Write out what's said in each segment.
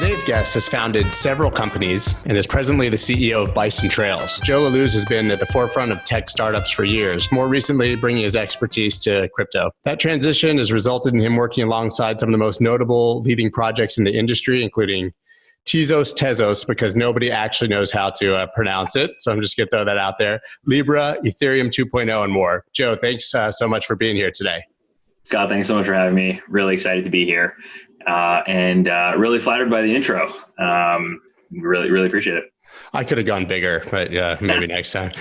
Today's guest has founded several companies and is presently the CEO of Bison Trails. Joe Lallouz has been at the forefront of tech startups for years, more recently bringing his expertise to crypto. That transition has resulted in him working alongside some of the most notable leading projects in the industry, including Tezos, because nobody actually knows how to pronounce it. So I'm just going to throw that out there. Libra, Ethereum 2.0, and more. Joe, thanks so much for being here today. Scott, thanks so much for having me. Really excited to be here. And really flattered by the intro. Really appreciate it. I could have gone bigger, but yeah, maybe next time.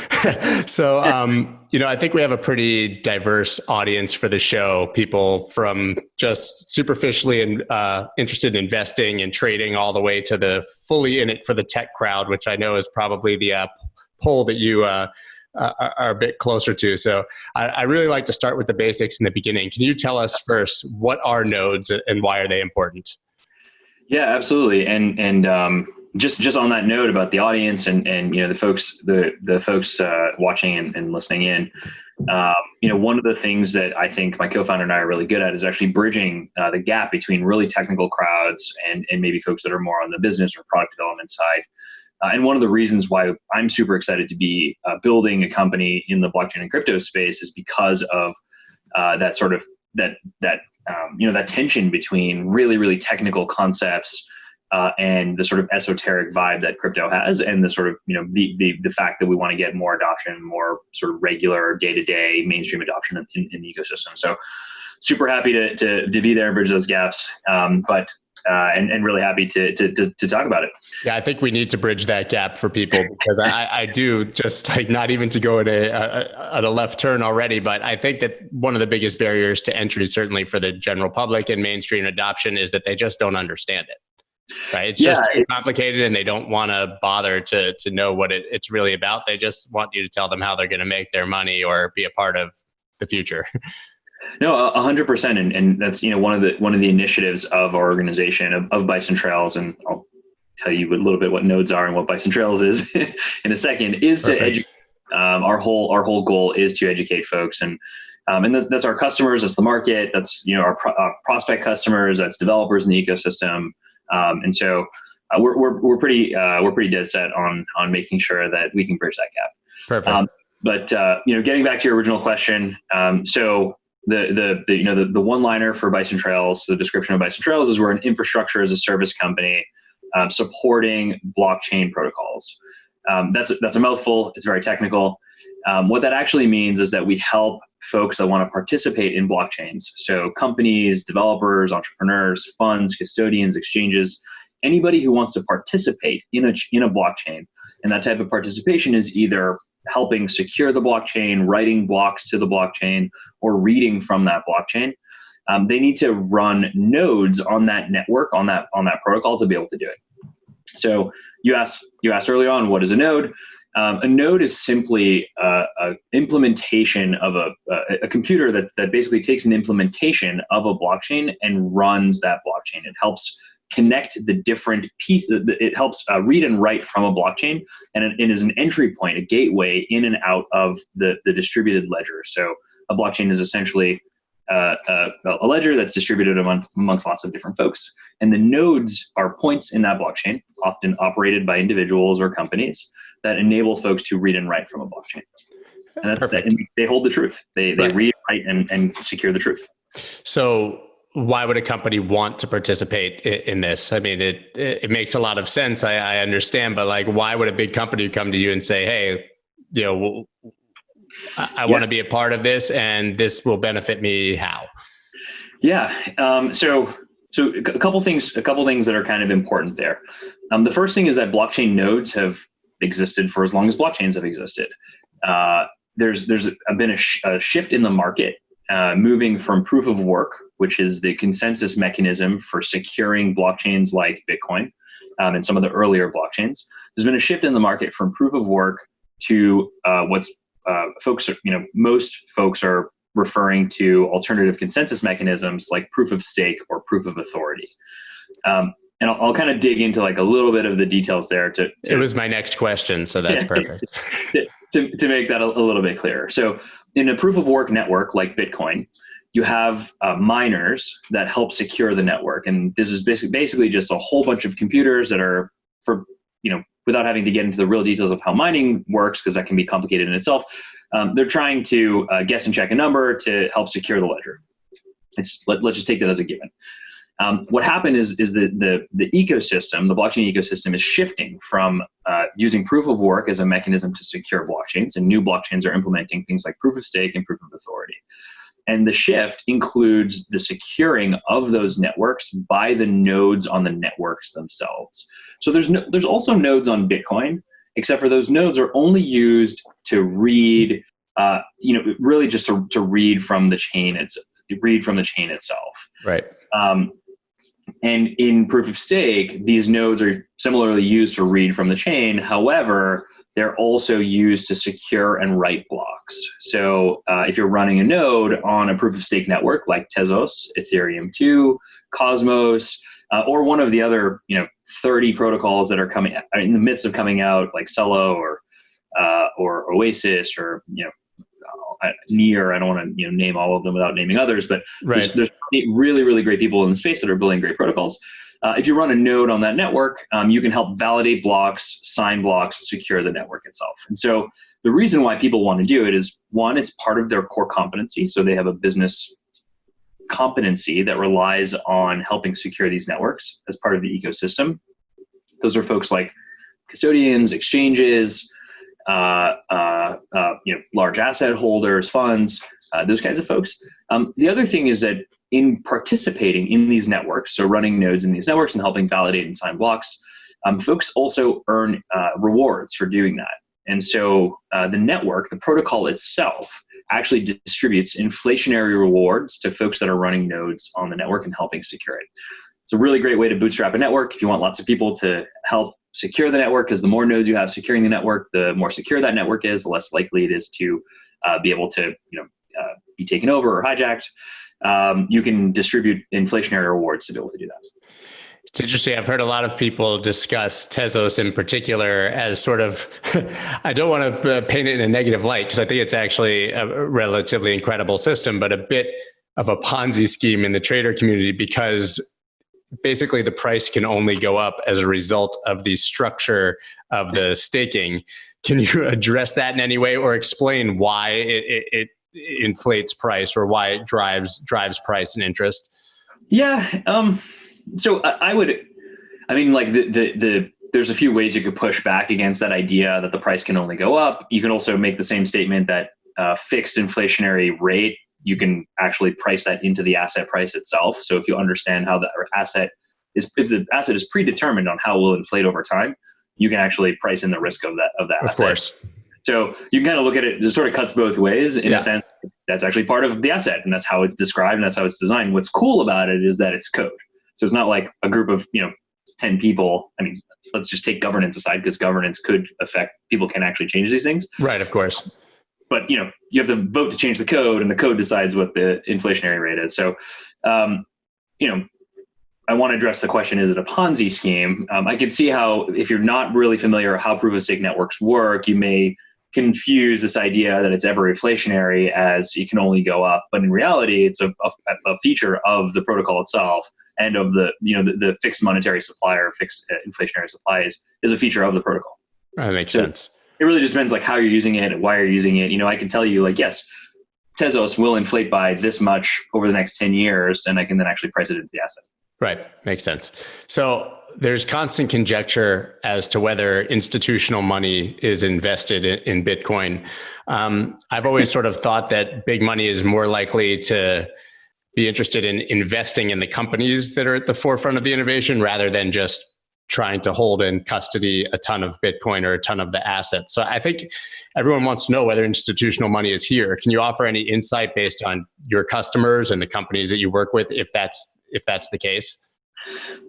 So, I think we have a pretty diverse audience for the show. People from just superficially interested in investing and trading all the way to the fully in it for the tech crowd, which I know is probably the poll that you are a bit closer to. So I really like to start with the basics in the beginning. Can you tell us first, what are nodes and why are they important? Yeah, absolutely. And just on that note about the audience and the folks watching and listening in, one of the things that I think my co-founder and I are really good at is actually bridging the gap between really technical crowds and maybe folks that are more on the business or product development side. And one of the reasons why I'm super excited to be building a company in the blockchain and crypto space is because of that sort of that tension between really technical concepts and the sort of esoteric vibe that crypto has, and the sort of the fact that we want to get more adoption, more sort of regular day-to-day mainstream adoption in the ecosystem. So super happy to be there and bridge those gaps. And really happy to talk about it. Yeah, I think we need to bridge that gap for people because I do, just like, not even to go at a left turn already, but I think that one of the biggest barriers to entry, certainly for the general public and mainstream adoption, is that they just don't understand it. Right? It's just too complicated, and they don't want to bother to know what it's really about. They just want you to tell them how they're going to make their money or be a part of the future. No, 100%, and that's one of the initiatives of our organization of Bison Trails, and I'll tell you a little bit what nodes are and what Bison Trails is in a second. Is Perfect. To educate. Our whole goal is to educate folks, and that's our customers, that's the market, that's our prospect customers, that's developers in the ecosystem, and so we're pretty dead set on making sure that we can bridge that gap. Perfect. But getting back to your original question, so. The one-liner for Bison Trails, the description of Bison Trails, is we're an infrastructure as a service company supporting blockchain protocols. That's a mouthful. It's very technical. What that actually means is that we help folks that want to participate in blockchains. So companies, developers, entrepreneurs, funds, custodians, exchanges, anybody who wants to participate in a blockchain. And that type of participation is either helping secure the blockchain, writing blocks to the blockchain, or reading from that blockchain. They need to run nodes on that network, on that protocol, to be able to do it. So you asked early on, what is a node? A node is simply an implementation of a computer that basically takes an implementation of a blockchain and runs that blockchain. It helps connect the different pieces. It helps read and write from a blockchain, and it is an entry point, a gateway in and out of the distributed ledger. So a blockchain is essentially a ledger that's distributed amongst lots of different folks. And the nodes are points in that blockchain, often operated by individuals or companies, that enable folks to read and write from a blockchain. And that's that, and they hold the truth. They read, write, and secure the truth. So why would a company want to participate in this? I mean, it makes a lot of sense. I understand, but like, why would a big company come to you and say, hey, I want to be a part of this, and this will benefit me how? Yeah. So a couple things that are kind of important there. The first thing is that blockchain nodes have existed for as long as blockchains have existed. There's been a shift in the market, moving from proof of work, which is the consensus mechanism for securing blockchains like Bitcoin and some of the earlier blockchains. There's been a shift in the market from proof of work to most folks are referring to alternative consensus mechanisms like proof of stake or proof of authority. And I'll kind of dig into like a little bit of the details there. It was my next question, so that's perfect. to make that a little bit clearer. So in a proof of work network like Bitcoin, you have miners that help secure the network. And this is basically just a whole bunch of computers that are without having to get into the real details of how mining works, because that can be complicated in itself. They're trying to guess and check a number to help secure the ledger. Let's just take that as a given. What happened is that the ecosystem, the blockchain ecosystem, is shifting from using proof of work as a mechanism to secure blockchains, and new blockchains are implementing things like proof of stake and proof of authority. And the shift includes the securing of those networks by the nodes on the networks themselves. So there's also nodes on Bitcoin, except for those nodes are only used to read, really just to read from the chain. Read from the chain itself. Right. And in proof of stake, these nodes are similarly used to read from the chain. However, they're also used to secure and write blocks. So if you're running a node on a proof of stake network like Tezos, Ethereum 2, Cosmos, or one of the other 30 protocols that are in the midst of coming out, like Celo or Oasis or Near, I don't want to name all of them without naming others, but right. there's really, really great people in the space that are building great protocols. If you run a node on that network, you can help validate blocks, sign blocks, secure the network itself. And so the reason why people want to do it is, one, it's part of their core competency. So they have a business competency that relies on helping secure these networks as part of the ecosystem. Those are folks like custodians, exchanges, large asset holders, funds, those kinds of folks. The other thing is that in participating in these networks, so running nodes in these networks and helping validate and sign blocks, folks also earn rewards for doing that. And so the network, the protocol itself, actually distributes inflationary rewards to folks that are running nodes on the network and helping secure it. It's a really great way to bootstrap a network if you want lots of people to help secure the network, because the more nodes you have securing the network, the more secure that network is, the less likely it is to be able to be taken over or hijacked. You can distribute inflationary rewards to be able to do that. It's interesting. I've heard a lot of people discuss Tezos in particular as sort of, I don't want to paint it in a negative light, because I think it's actually a relatively incredible system, but a bit of a Ponzi scheme in the trader community, because basically the price can only go up as a result of the structure of the staking. Can you address that in any way, or explain why it inflates price, or why it drives price and interest? Yeah. So there's a few ways you could push back against that idea that the price can only go up. You can also make the same statement that fixed inflationary rate, you can actually price that into the asset price itself. So if you understand how the asset is, if the asset is predetermined on how it will inflate over time, you can actually price in the risk of that asset. Of course. So you can kind of look at it, it sort of cuts both ways in a sense. That's actually part of the asset, and that's how it's described, and that's how it's designed. What's cool about it is that it's code. So it's not like a group of 10 people. I mean, let's just take governance aside, because governance could affect, people can actually change these things. Right, of course. But you have to vote to change the code, and the code decides what the inflationary rate is. So I want to address the question, is it a Ponzi scheme? I can see how, if you're not really familiar with how proof of stake networks work, you may confuse this idea that it's ever inflationary as it can only go up. But in reality, it's a feature of the protocol itself, and of the fixed monetary supply or fixed inflationary supply is a feature of the protocol. That makes sense. It really just depends how you're using it and why you're using it. I can tell you yes, Tezos will inflate by this much over the next 10 years, and I can then actually price it into the asset. Right. Makes sense. So there's constant conjecture as to whether institutional money is invested in Bitcoin. I've always sort of thought that big money is more likely to be interested in investing in the companies that are at the forefront of the innovation, rather than just trying to hold in custody a ton of Bitcoin or a ton of the assets. So I think everyone wants to know whether institutional money is here. Can you offer any insight based on your customers and the companies that you work with, if that's the case?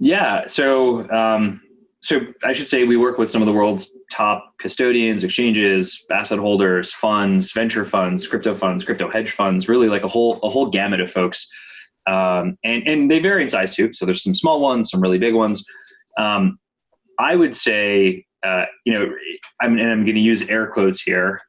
Yeah. So I should say we work with some of the world's top custodians, exchanges, asset holders, funds, venture funds, crypto hedge funds, really like a whole gamut of folks. And they vary in size too. So there's some small ones, some really big ones. I would say, I'm going to use air quotes here,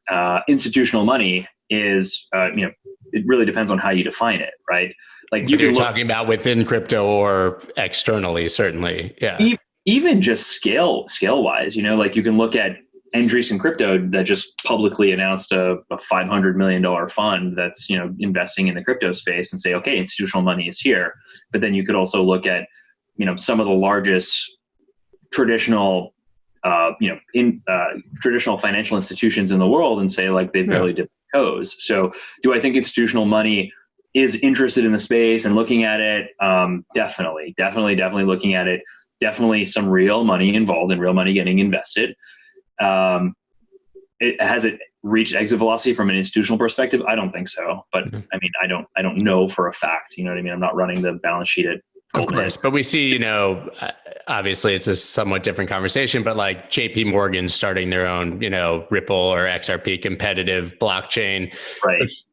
institutional money is, it really depends on how you define it, right? Like you're talking about within crypto or externally, certainly. Yeah. Even just scale wise, like you can look at Andreessen Crypto that just publicly announced a $500 million fund that's, investing in the crypto space and say, okay, institutional money is here. But then you could also look at, some of the largest traditional, traditional financial institutions in the world and say like they barely dip toes. So do I think institutional money is interested in the space and looking at it? Definitely looking at it. Definitely some real money involved and real money getting invested. Has it reached exit velocity from an institutional perspective? I don't think so, but I mean, I don't know for a fact, you know what I mean? I'm not running the balance sheet at Goldman. Of course, but we see, obviously it's a somewhat different conversation, but like JP Morgan starting their own, Ripple or XRP competitive blockchain, right? Which,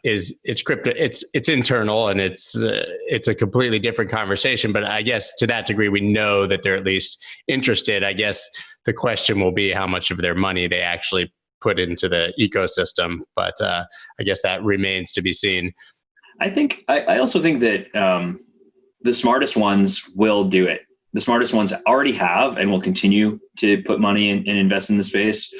it's crypto, it's internal and it's a completely different conversation. But I guess to that degree, we know that they're at least interested. I guess the question will be how much of their money they actually put into the ecosystem. But I guess that remains to be seen. I also think that the smartest ones will do it. The smartest ones already have and will continue to put money in and invest in the space.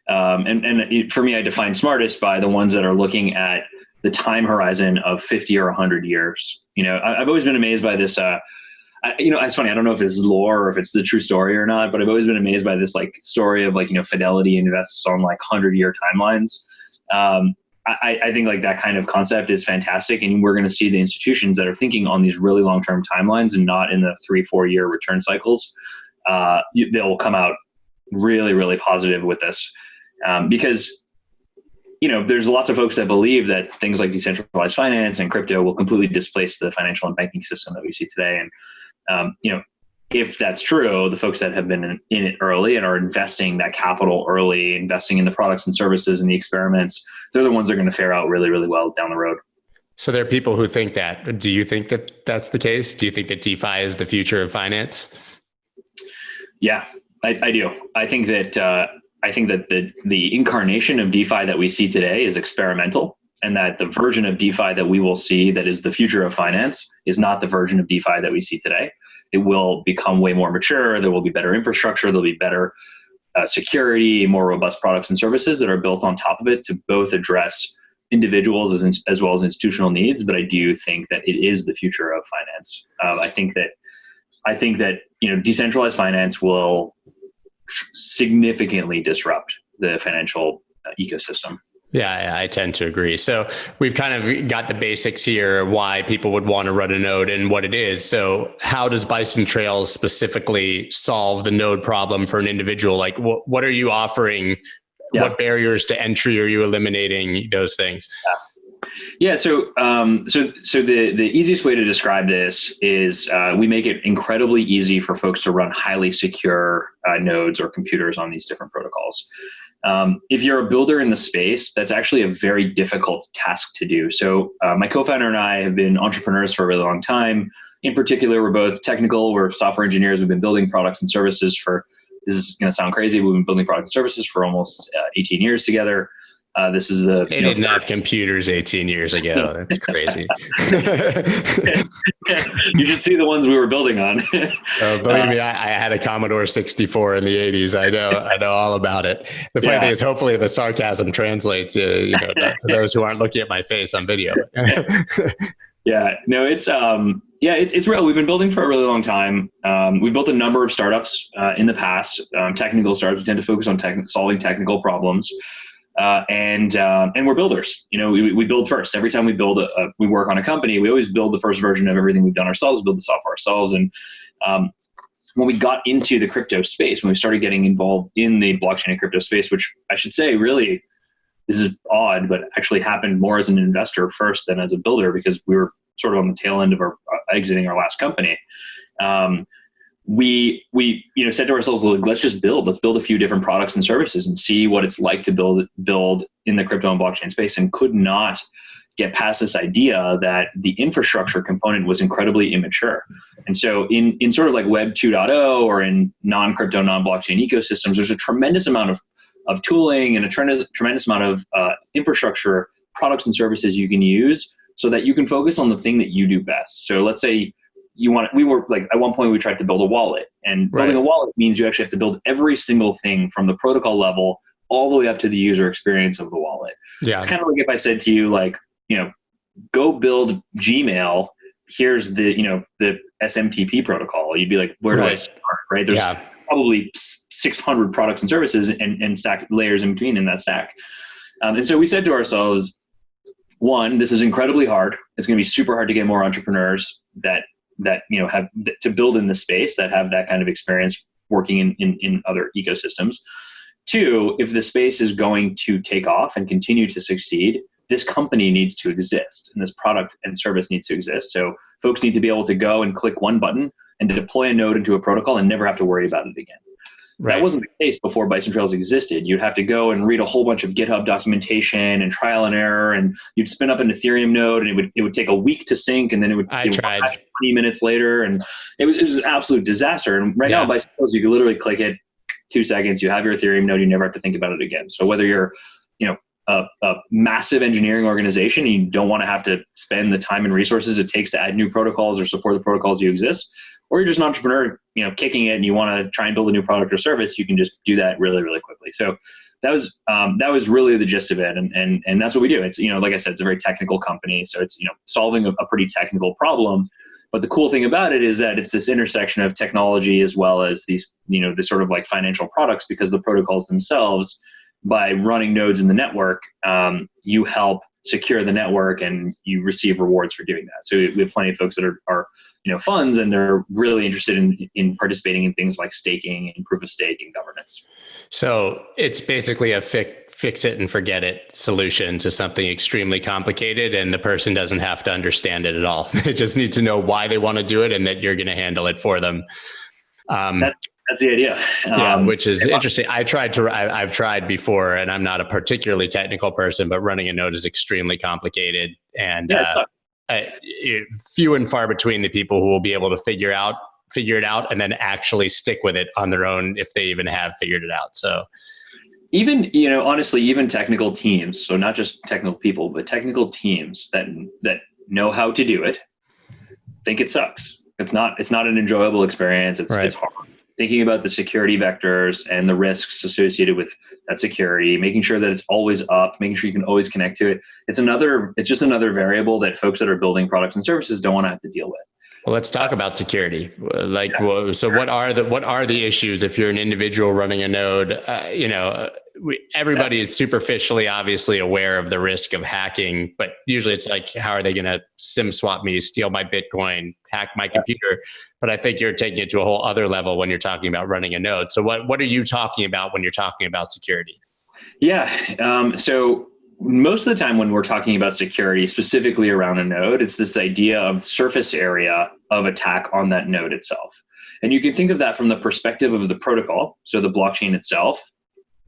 And for me, I define smartest by the ones that are looking at the time horizon of 50 or 100 years. I've always been amazed by this. It's funny. I don't know if it's lore or if it's the true story or not, but I've always been amazed by this like story of like, Fidelity invests on like 100-year timelines. I think like that kind of concept is fantastic. And we're going to see the institutions that are thinking on these really long-term timelines and not in the 3-4 year return cycles. They'll come out really, really positive with this. Because, there's lots of folks that believe that things like decentralized finance and crypto will completely displace the financial and banking system that we see today. And, if that's true, the folks that have been in it early and are investing that capital early, investing in the products and services and the experiments, they're the ones that are going to fare out really, really well down the road. So there are people who think that. Do you think that that's the case? Do you think that DeFi is the future of finance? Yeah, I do. I think that the incarnation of DeFi that we see today is experimental, and that the version of DeFi that we will see that is the future of finance is not the version of DeFi that we see today. It will become way more mature. There will be better infrastructure. There'll be better security, more robust products and services that are built on top of it to both address individuals as well as institutional needs. But I do think that it is the future of finance. I think that decentralized finance will significantly disrupt the financial ecosystem. Yeah, I tend to agree. So we've kind of got the basics here, why people would want to run a node and what it is. So how does Bison Trails specifically solve the node problem for an individual? Like what are you offering? Yeah. What barriers to entry are you eliminating? Those things. Yeah. So the easiest way to describe this is we make it incredibly easy for folks to run highly secure nodes or computers on these different protocols. If you're a builder in the space, that's actually a very difficult task to do. So my co-founder and I have been entrepreneurs for a really long time. In particular, we're both technical. We're software engineers. We've been building products and services this is going to sound crazy. We've been building products and services for almost 18 years together. This is the... They didn't have computers 18 years ago. That's crazy. You should see the ones we were building on. Believe me, I had a Commodore 64 in the 80s. I know all about it. The funny thing is, hopefully the sarcasm translates to those who aren't looking at my face on video. Yeah, no, it's real. We've been building for a really long time. We built a number of startups in the past, technical startups. We tend to focus on solving technical problems. And we're builders. We build first. Every time we we work on a company, we always build the first version of everything we've done ourselves, build the software ourselves. And when we got into the crypto space, when we started getting involved in the blockchain and crypto space, which I should say, really, this is odd, but actually happened more as an investor first than as a builder, because we were sort of on the tail end of our exiting our last company. We said to ourselves, let's build a few different products and services and see what it's like to build in the crypto and blockchain space, and could not get past this idea that the infrastructure component was incredibly immature. And so in sort of like Web 2.0 or in non-crypto, non-blockchain ecosystems, there's a tremendous amount of tooling and a tremendous amount of infrastructure products and services you can use so that you can focus on the thing that you do best. So let's say we were like, at one point we tried to build a wallet, and building a wallet means you actually have to build every single thing from the protocol level all the way up to the user experience of the wallet. Yeah. It's kind of like if I said to you, like, go build Gmail, here's the SMTP protocol. You'd be like, where do I start, right? There's probably 600 products and services and stacked layers in between in that stack. And so we said to ourselves, one, this is incredibly hard. It's going to be super hard to get more entrepreneurs that have to build in this space, that have that kind of experience working in other ecosystems. Two, if the space is going to take off and continue to succeed, this company needs to exist and this product and service needs to exist. So folks need to be able to go and click one button and deploy a node into a protocol and never have to worry about it again. Right. That wasn't the case before Bison Trails existed. You'd have to go and read a whole bunch of GitHub documentation and trial and error, and you'd spin up an Ethereum node, and it would take a week to sync, and then it would 20 minutes later, and it was an absolute disaster. And right now, Bison Trails, you can literally click it, 2 seconds, you have your Ethereum node, you never have to think about it again. So whether you're a massive engineering organization, you don't want to have to spend the time and resources it takes to add new protocols or support the protocols you exist, or you're just an entrepreneur, kicking it and you want to try and build a new product or service, you can just do that really, really quickly. So that was really the gist of it. And that's what we do. It's, like I said, it's a very technical company. So it's, solving a pretty technical problem. But the cool thing about it is that it's this intersection of technology as well as these, the sort of like financial products, because the protocols themselves, by running nodes in the network, you help secure the network and you receive rewards for doing that. So we have plenty of folks that are funds, and they're really interested in participating in things like staking and proof of stake and governance. So it's basically a fix it and forget it solution to something extremely complicated, and the person doesn't have to understand it at all. They just need to know why they want to do it and that you're going to handle it for them. That's the idea. Which is interesting. I've tried before, and I'm not a particularly technical person, but running a node is extremely complicated, and few and far between the people who will be able to figure it out and then actually stick with it on their own, if they even have figured it out. So even, honestly, even technical teams, so not just technical people, but technical teams that know how to do it, think it sucks. It's not an enjoyable experience. It's hard. Thinking about the security vectors and the risks associated with that security, making sure that it's always up, making sure you can always connect to it. It's just another variable that folks that are building products and services don't want to have to deal with. Well, let's talk about security. So what are the issues if you're an individual running a node? Everybody is superficially, obviously, aware of the risk of hacking, but usually it's like, how are they going to SIM swap me, steal my Bitcoin, hack my computer? But I think you're taking it to a whole other level when you're talking about running a node. So what are you talking about when you're talking about security? Yeah. So most of the time when we're talking about security, specifically around a node, it's this idea of surface area of attack on that node itself. And you can think of that from the perspective of the protocol, so the blockchain itself,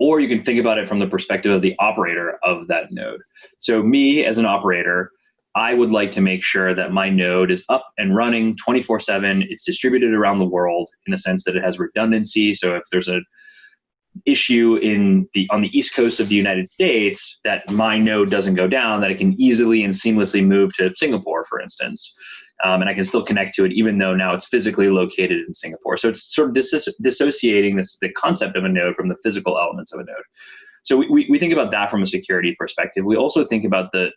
or you can think about it from the perspective of the operator of that node. So me as an operator, I would like to make sure that my node is up and running 24/7. It's distributed around the world in the sense that it has redundancy. So if there's an issue on the East Coast of the United States, that my node doesn't go down, that it can easily and seamlessly move to Singapore, for instance. And I can still connect to it, even though now it's physically located in Singapore. So it's sort of dissociating the concept of a node from the physical elements of a node. So we think about that from a security perspective. We also think about as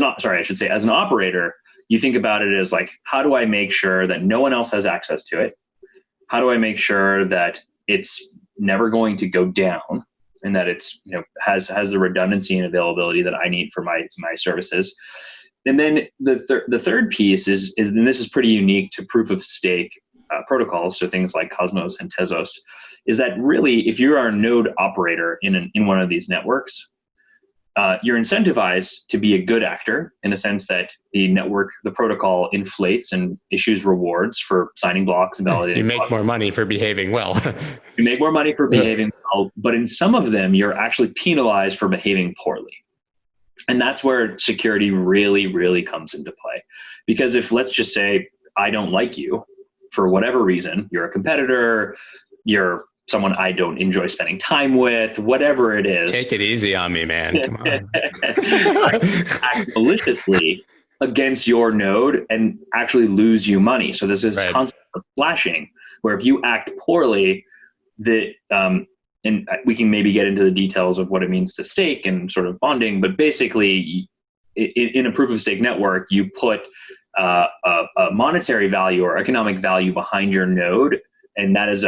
an operator, you think about it as like, how do I make sure that no one else has access to it? How do I make sure that it's never going to go down, and that it's has the redundancy and availability that I need for my services? And then the third piece is, and this is pretty unique to proof of stake protocols, so things like Cosmos and Tezos, is that really, if you are a node operator in one of these networks, you're incentivized to be a good actor, in the sense that the protocol inflates and issues rewards for signing blocks and validating. You make more money for behaving well. You make more money for behaving well, but in some of them, you're actually penalized for behaving poorly. And that's where security really, really comes into play. Because if, let's just say, I don't like you for whatever reason, you're a competitor, you're someone I don't enjoy spending time with, whatever it is. Take it easy on me, man. Come on. Act maliciously against your node and actually lose you money. So there's this concept of flashing, where if you act poorly, and we can maybe get into the details of what it means to stake and sort of bonding, but basically in a proof of stake network, you put a monetary value or economic value behind your node, and that is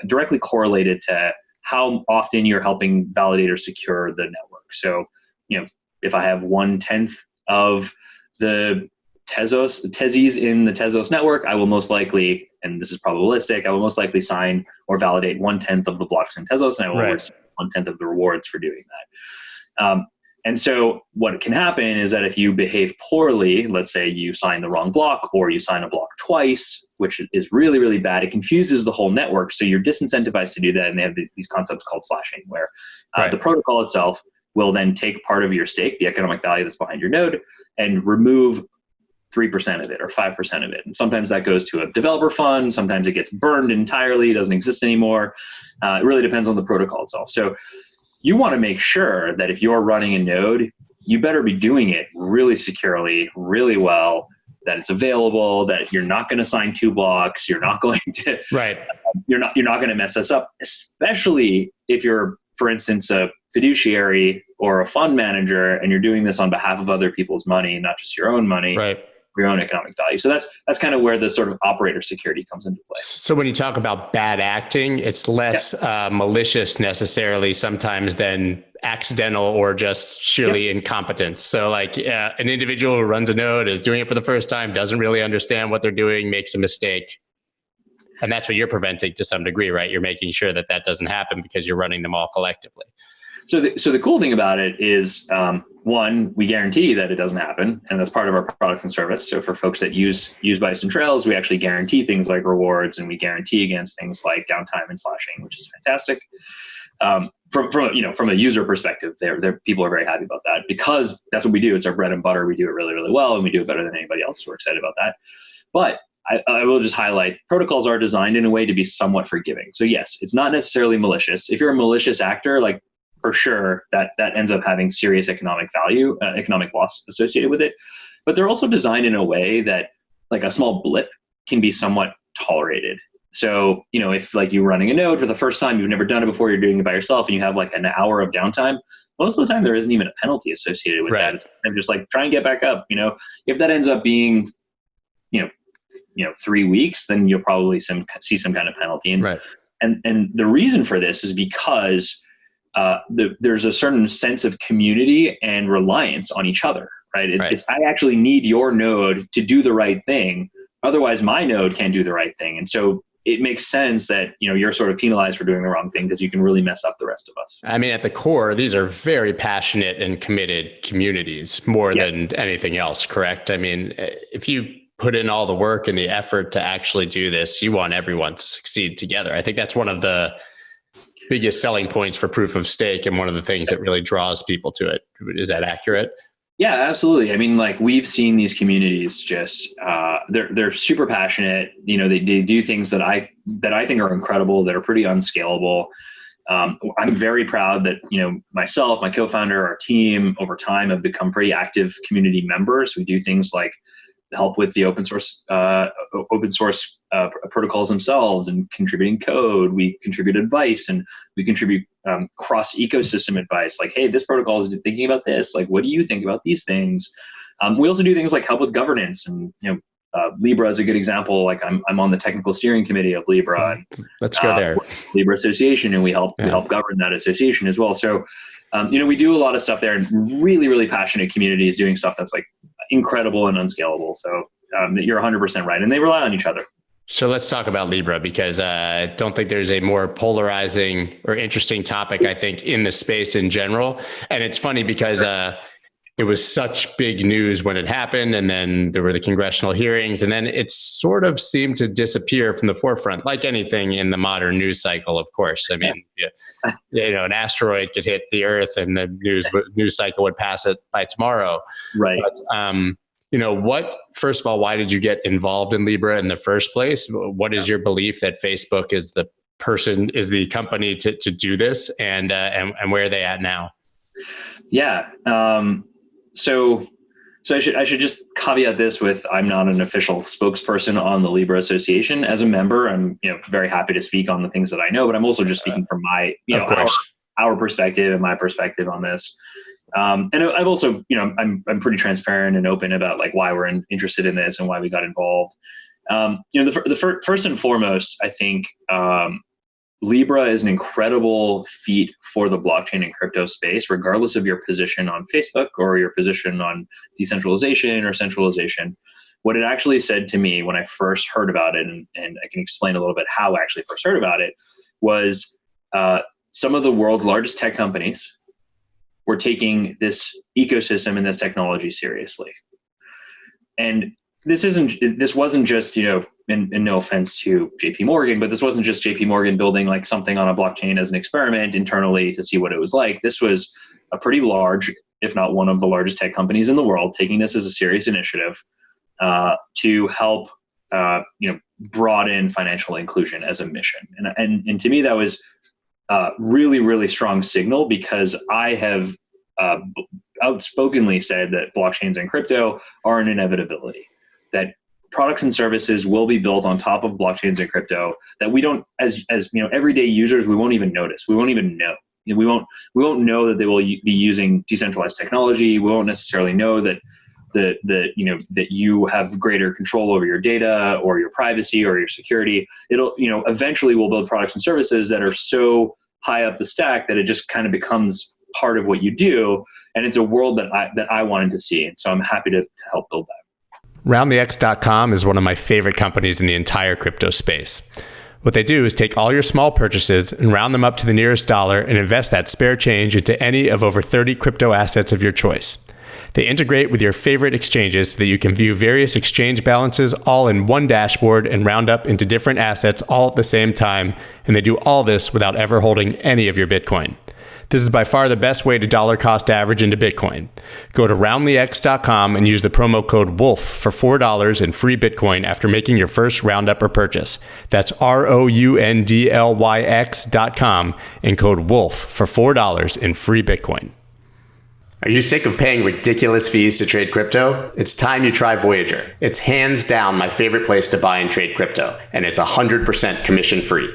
directly correlated to how often you're helping validate or secure the network. So, if I have 1/10 of the Tezos in the Tezos network, I will most likely, and this is probabilistic, I will most likely sign or validate 1/10 of the blocks in Tezos, and I will receive 1/10 of the rewards for doing that. And so what can happen is that if you behave poorly, let's say you sign the wrong block or you sign a block twice, which is really, really bad, it confuses the whole network. So you're disincentivized to do that. And they have these concepts called slashing, where the protocol itself will then take part of your stake, the economic value that's behind your node, and remove 3% of it or 5% of it. And sometimes that goes to a developer fund. Sometimes it gets burned entirely, doesn't exist anymore. It really depends on the protocol itself. So you want to make sure that if you're running a node, you better be doing it really securely, really well, that it's available, that you're not going to sign 2 blocks, you're not going to, you're not going to mess this up, especially if you're, for instance, a fiduciary or a fund manager, and you're doing this on behalf of other people's money, not just your own money. Your own economic value. So that's kind of where the sort of operator security comes into play. So when you talk about bad acting, it's less malicious necessarily sometimes than accidental or just sheerly incompetence. So like an individual who runs a node, is doing it for the first time, doesn't really understand what they're doing, makes a mistake. And that's what you're preventing to some degree, right? You're making sure that that doesn't happen because you're running them all collectively. So the cool thing about it is, one, we guarantee that it doesn't happen, and that's part of our products and service. So for folks that use Bison Trails, we actually guarantee things like rewards, and we guarantee against things like downtime and slashing, which is fantastic. From a user perspective, people are very happy about that because that's what we do. It's our bread and butter. We do it really, really well, and we do it better than anybody else. So we're excited about that. But I will just highlight, protocols are designed in a way to be somewhat forgiving. So yes, it's not necessarily malicious. If you're a malicious actor, like, for sure, that ends up having serious economic value, economic loss associated with it. But they're also designed in a way that, like, a small blip can be somewhat tolerated. So, if like you're running a node for the first time, you've never done it before, you're doing it by yourself, and you have like an hour of downtime, most of the time there isn't even a penalty associated with that. It's just like, try and get back up. If that ends up being, 3 weeks, then you'll probably see some kind of penalty. And the reason for this is because there's a certain sense of community and reliance on each other, right? It's I actually need your node to do the right thing. Otherwise, my node can't do the right thing. And so it makes sense that, you're sort of penalized for doing the wrong thing because you can really mess up the rest of us. I mean, at the core, these are very passionate and committed communities more than anything else, correct? I mean, if you put in all the work and the effort to actually do this, you want everyone to succeed together. I think that's one of the biggest selling points for proof of stake, and one of the things that really draws people to it. Is that accurate? Yeah, absolutely. I mean, like, we've seen these communities just they're super passionate. They do things that I think are incredible, that are pretty unscalable. I'm very proud that myself, my co-founder, our team over time have become pretty active community members. We do things like help with the open source protocols themselves and contributing code. We contribute advice, and we contribute cross ecosystem advice. Like, hey, this protocol is thinking about this. Like, what do you think about these things? We also do things like help with governance, and Libra is a good example. Like, I'm on the technical steering committee of Libra. And, let's go there. Libra Association, and we help govern that association as well. So, we do a lot of stuff there, and really, really passionate communities doing stuff that's like incredible and unscalable. So you're 100% right. And they rely on each other. So let's talk about Libra, because I don't think there's a more polarizing or interesting topic, I think, in the space in general. And it's funny because it was such big news when it happened, and then there were the congressional hearings, and then it sort of seemed to disappear from the forefront, like anything in the modern news cycle, of course. I mean, an asteroid could hit the Earth and the news cycle would pass it by tomorrow. Right. But, first of all, why did you get involved in Libra in the first place? What is your belief that Facebook is the person is the company to do this, and where are they at now? Yeah. So I should just caveat this with, I'm not an official spokesperson on the Libra Association. As a member, I'm very happy to speak on the things that I know, but I'm also just speaking from my our perspective and my perspective on this. And I've also I'm pretty transparent and open about like why we're interested in this and why we got involved. First and foremost, I think Libra is an incredible feat for the blockchain and crypto space, regardless of your position on Facebook or your position on decentralization or centralization. What it actually said to me when I first heard about it, and I can explain a little bit how I actually first heard about it, was some of the world's largest tech companies were taking this ecosystem and this technology seriously. And this wasn't just, and no offense to JP Morgan, but this wasn't just JP Morgan building like something on a blockchain as an experiment internally to see what it was like. This was a pretty large, if not one of the largest tech companies in the world, taking this as a serious initiative to help, broaden financial inclusion as a mission. And to me, that was really, really strong signal, because I have outspokenly said that blockchains and crypto are an inevitability, that products and services will be built on top of blockchains and crypto that we don't, as everyday users, we won't even notice. We won't even know. We won't know that they will be using decentralized technology. We won't necessarily know that that you have greater control over your data or your privacy or your security. It'll, eventually we'll build products and services that are so high up the stack that it just kind of becomes part of what you do. And it's a world that I wanted to see. And so I'm happy to help build that. ROUNDLYX.com is one of my favorite companies in the entire crypto space. What they do is take all your small purchases and round them up to the nearest dollar and invest that spare change into any of over 30 crypto assets of your choice. They integrate with your favorite exchanges so that you can view various exchange balances all in one dashboard and round up into different assets all at the same time. And they do all this without ever holding any of your Bitcoin. This is by far the best way to dollar cost average into Bitcoin. Go to ROUNDLYX.com and use the promo code WOLF for $4 in free Bitcoin after making your first roundup or purchase. That's ROUNDLYX.com and code WOLF for $4 in free Bitcoin. Are you sick of paying ridiculous fees to trade crypto? It's time you try Voyager. It's hands down my favorite place to buy and trade crypto, and it's 100% commission free.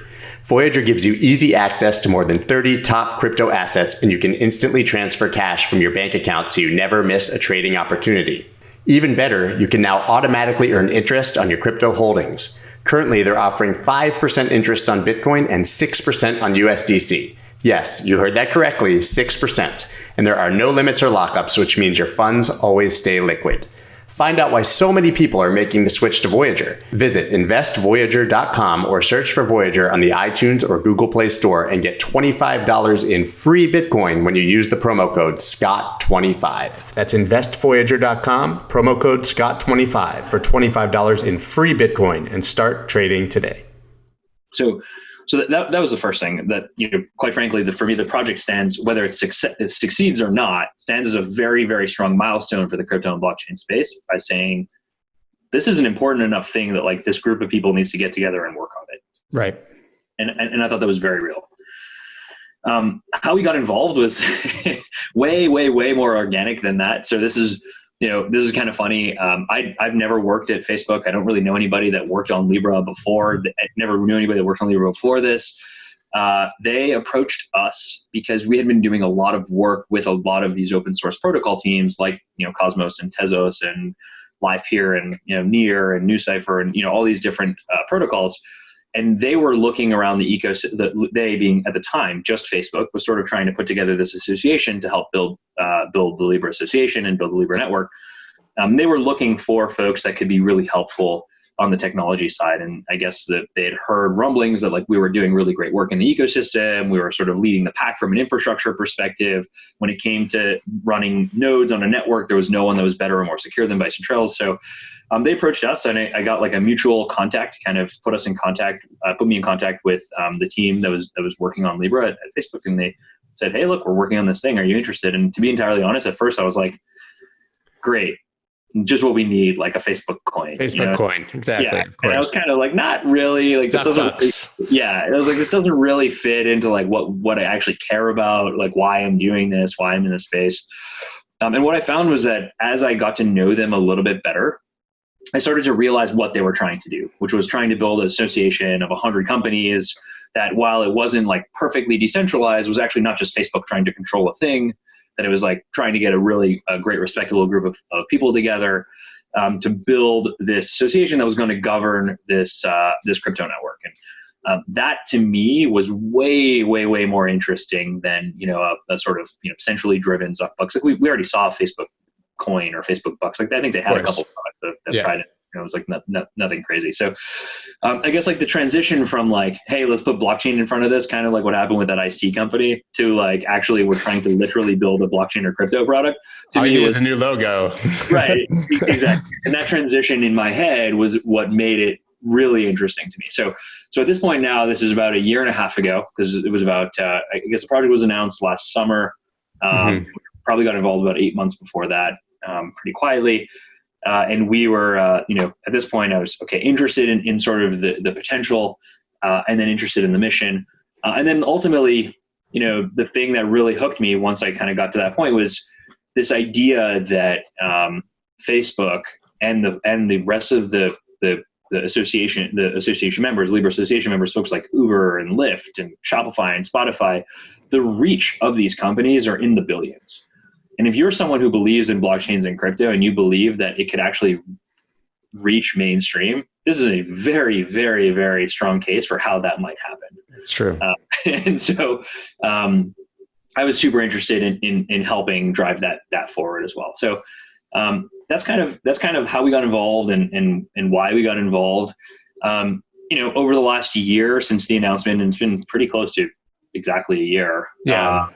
Voyager gives you easy access to more than 30 top crypto assets, and you can instantly transfer cash from your bank account so you never miss a trading opportunity. Even better, you can now automatically earn interest on your crypto holdings. Currently, they're offering 5% interest on Bitcoin and 6% on USDC. Yes, you heard that correctly, 6%. And there are no limits or lockups, which means your funds always stay liquid. Find out why so many people are making the switch to Voyager. Visit investvoyager.com or search for Voyager on the iTunes or Google Play Store and get $25 in free Bitcoin when you use the promo code SCOTT25. That's investvoyager.com, promo code SCOTT25 for $25 in free Bitcoin and start trading today. So that was the first thing that, quite frankly, for me, the project stands, whether it succeeds or not, stands as a very, very strong milestone for the crypto and blockchain space by saying, this is an important enough thing that like this group of people needs to get together and work on it. Right. And I thought that was very real. How we got involved was way, way, way more organic than that. So this is kind of funny. I've never worked at Facebook. I don't really know anybody that worked on Libra before. I never knew anybody that worked on Libra before this. They approached us because we had been doing a lot of work with a lot of these open source protocol teams like, Cosmos and Tezos and Live Here and, Near and NewCipher and, all these different protocols. And they were looking around the ecosystem, they being at the time just Facebook, was sort of trying to put together this association to help build the Libra Association and build the Libra network. They were looking for folks that could be really helpful on the technology side. And I guess that they had heard rumblings that like we were doing really great work in the ecosystem. We were sort of leading the pack from an infrastructure perspective. When it came to running nodes on a network, there was no one that was better or more secure than Bison Trails. So they approached us, and I got like a mutual contact, kind of put me in contact with the team that was working on Libra at Facebook, and they said, "Hey, look, we're working on this thing. Are you interested?" And to be entirely honest, at first I was like, "Great, just what we need, like a Facebook coin. Facebook coin, exactly. Yeah. Of course. And I was kind of like, not really. Like this doesn't. Yeah, it was like this doesn't really fit into like what I actually care about, like why I'm doing this, why I'm in this space. And what I found was that as I got to know them a little bit better, I started to realize what they were trying to do, which was trying to build an association of 100 companies that, while it wasn't like perfectly decentralized, was actually not just Facebook trying to control a thing, that it was like trying to get a great respectable group of people together to build this association that was going to govern this crypto network. And that to me was way more interesting than, a sort of, centrally driven Zuckbucks. Like we already saw Facebook coin or Facebook bucks. Like I think they had a couple products that tried it. It was like nothing crazy. So I guess like the transition from like, hey, let's put blockchain in front of this, kind of like what happened with that iced tea company, to like actually we're trying to literally build a blockchain or crypto product. To me, was a new logo. Right, exactly. And that transition in my head was what made it really interesting to me. So at this point now, this is about a year and a half ago, because it was about, I guess the project was announced last summer. Probably got involved about 8 months before that, pretty quietly. And we were, at this point I was, interested in sort of the potential, and then interested in the mission. And then ultimately, the thing that really hooked me once I kind of got to that point was this idea that Facebook and the rest of the association members, Libre association members, folks like Uber and Lyft and Shopify and Spotify, the reach of these companies are in the billions. And if you're someone who believes in blockchains and crypto and you believe that it could actually reach mainstream, this is a very, very, very strong case for how that might happen. It's true. And so I was super interested in helping drive that forward as well. So that's kind of how we got involved and why we got involved. Over the last year since the announcement, and it's been pretty close to exactly a year. Yeah.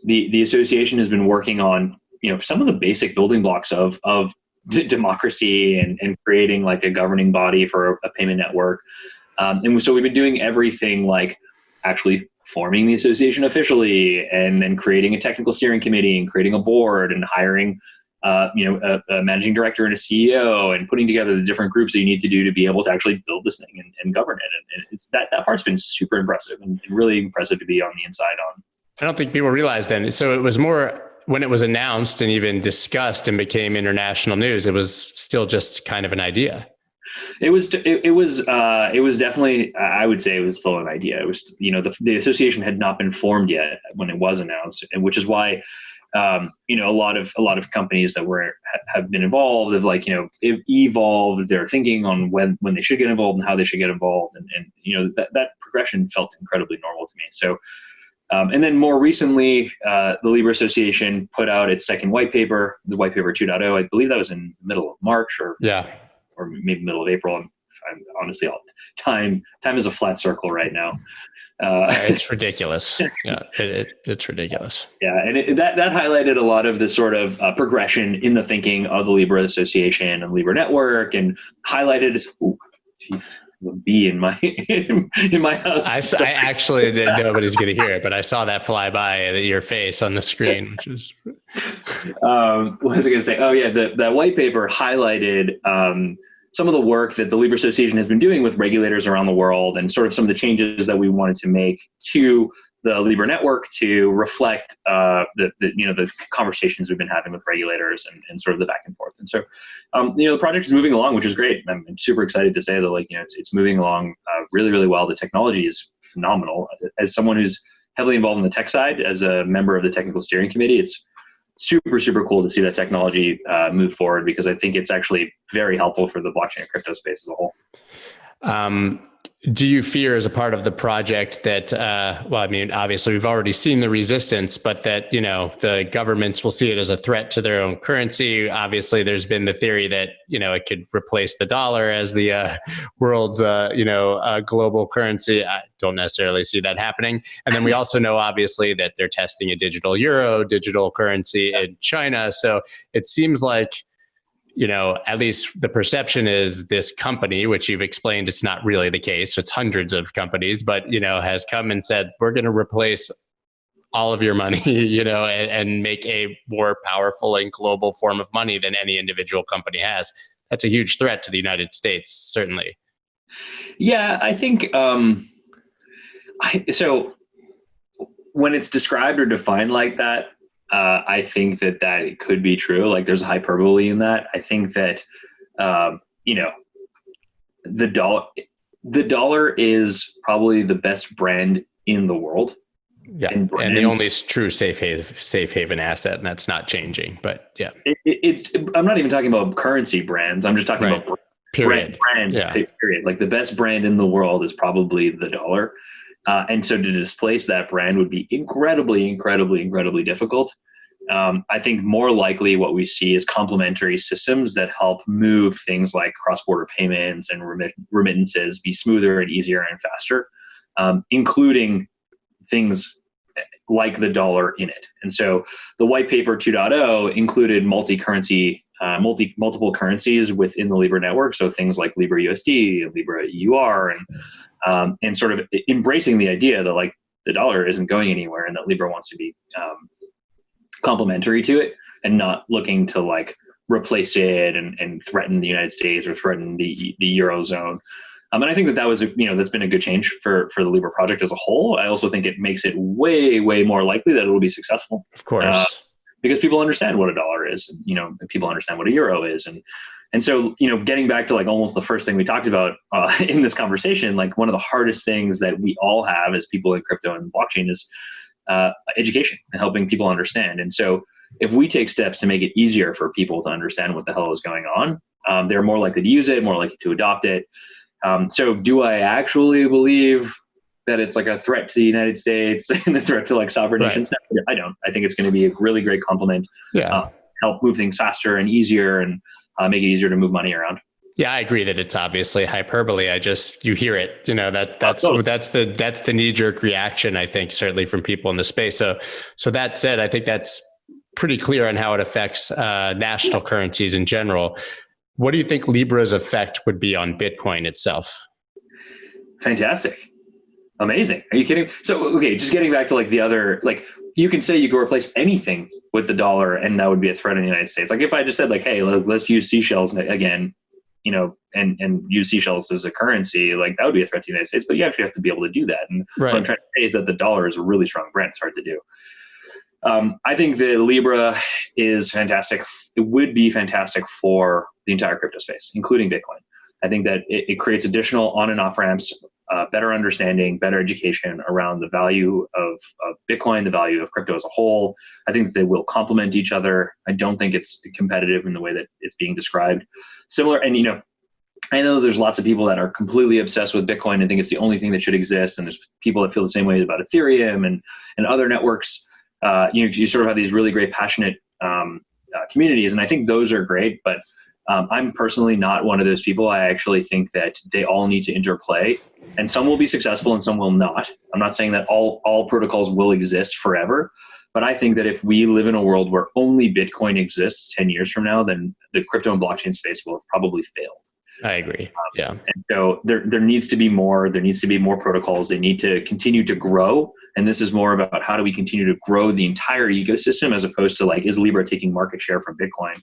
The association has been working on, some of the basic building blocks of democracy and creating like a governing body for a payment network. And so we've been doing everything like actually forming the association officially and creating a technical steering committee and creating a board and hiring, a managing director and a CEO and putting together the different groups that you need to do to be able to actually build this thing and govern it. And it's that part's been super impressive and really impressive to be on the inside on. I don't think people realize then. So it was more when it was announced and even discussed and became international news, it was still just kind of an idea. It was definitely, I would say it was still an idea. It was, the association had not been formed yet when it was announced, and which is why, a lot of companies that have been involved have evolved their thinking on when they should get involved and how they should get involved. And that progression felt incredibly normal to me. So, and then more recently, the Libre Association put out its second white paper, the white paper 2.0. I believe that was in the middle of March or maybe middle of April. And I'm honestly, time is a flat circle right now. It's ridiculous. Yeah, it's ridiculous. Yeah, and that highlighted a lot of the sort of progression in the thinking of the Libre Association and Libre Network, and highlighted. The bee in my house. I actually didn't know nobody's going to hear it, but I saw that fly by your face on the screen, which is. What was I going to say? Oh yeah, that white paper highlighted some of the work that the Libre Association has been doing with regulators around the world, and sort of some of the changes that we wanted to make to the Libre network to reflect the conversations we've been having with regulators and sort of the back and forth. And so, the project is moving along, which is great. I'm super excited to say that it's moving along really, really well. The technology is phenomenal. As someone who's heavily involved in the tech side, as a member of the technical steering committee, it's super, super cool to see that technology move forward, because I think it's actually very helpful for the blockchain and crypto space as a whole. Do you fear as a part of the project that, obviously we've already seen the resistance, but that, the governments will see it as a threat to their own currency? Obviously there's been the theory that, it could replace the dollar as the world's, global currency. I don't necessarily see that happening. And then we also know, obviously, that they're testing a digital euro, digital currency in China. So it seems like, at least the perception is this company, which you've explained it's not really the case. It's hundreds of companies, but, has come and said, we're going to replace all of your money, and make a more powerful and global form of money than any individual company has. That's a huge threat to the United States, certainly. Yeah, I think so. When it's described or defined like that, I think that it could be true. Like there's hyperbole in that. I think that the dollar is probably the best brand in the world. Yeah, and the only true safe haven asset, and that's not changing. But yeah, I'm not even talking about currency brands. I'm just talking about period. Brand. Yeah. Period. Like the best brand in the world is probably the dollar, and so to displace that brand would be incredibly, incredibly, incredibly difficult. I think more likely what we see is complementary systems that help move things like cross-border payments and remittances be smoother and easier and faster, including things like the dollar in it. And so the white paper 2.0 included multiple currencies within the Libre network. So things like Libre USD and Libre EUR, and sort of embracing the idea that like the dollar isn't going anywhere and that Libre wants to be complementary to it and not looking to like replace it and threaten the United States or threaten the Eurozone. And I think that was, that's been a good change for the Libre project as a whole. I also think it makes it way, way more likely that it will be successful. Of course. Because people understand what a dollar is, people understand what a euro is. And so, getting back to like almost the first thing we talked about in this conversation, like one of the hardest things that we all have as people in crypto and blockchain is education and helping people understand. And so if we take steps to make it easier for people to understand what the hell is going on, they're more likely to use it, more likely to adopt it. So do I actually believe that it's like a threat to the United States and a threat to like sovereign nations? No, I don't. I think it's going to be a really great complement. Yeah. Help move things faster and easier and make it easier to move money around. Yeah, I agree that it's obviously hyperbole. You hear it, that's the knee-jerk reaction, I think, certainly from people in the space. So that said, I think that's pretty clear on how it affects national currencies in general. What do you think Libre's effect would be on Bitcoin itself? Fantastic. Amazing. Are you kidding? So, okay, just getting back to like the other, like you can say you could replace anything with the dollar and that would be a threat in the United States. Like if I just said like, hey, let's use seashells again, and use seashells as a currency, like that would be a threat to the United States, but you actually have to be able to do that. And what I'm trying to say is that the dollar is a really strong brand. It's hard to do. I think that Libre is fantastic. It would be fantastic for the entire crypto space, including Bitcoin. I think that it creates additional on and off ramps, better understanding, better education around the value of Bitcoin, the value of crypto as a whole. I think that they will complement each other. I don't think it's competitive in the way that it's being described. Similar, and I know there's lots of people that are completely obsessed with Bitcoin and think it's the only thing that should exist. And there's people that feel the same way about Ethereum and other networks. You sort of have these really great, passionate communities. And I think those are great, but I'm personally not one of those people. I actually think that they all need to interplay, and some will be successful and some will not. I'm not saying that all protocols will exist forever, but I think that if we live in a world where only Bitcoin exists 10 years from now, then the crypto and blockchain space will have probably failed. I agree. Yeah. And so there needs to be more. There needs to be more protocols. They need to continue to grow. And this is more about how do we continue to grow the entire ecosystem as opposed to like, is Libre taking market share from Bitcoin?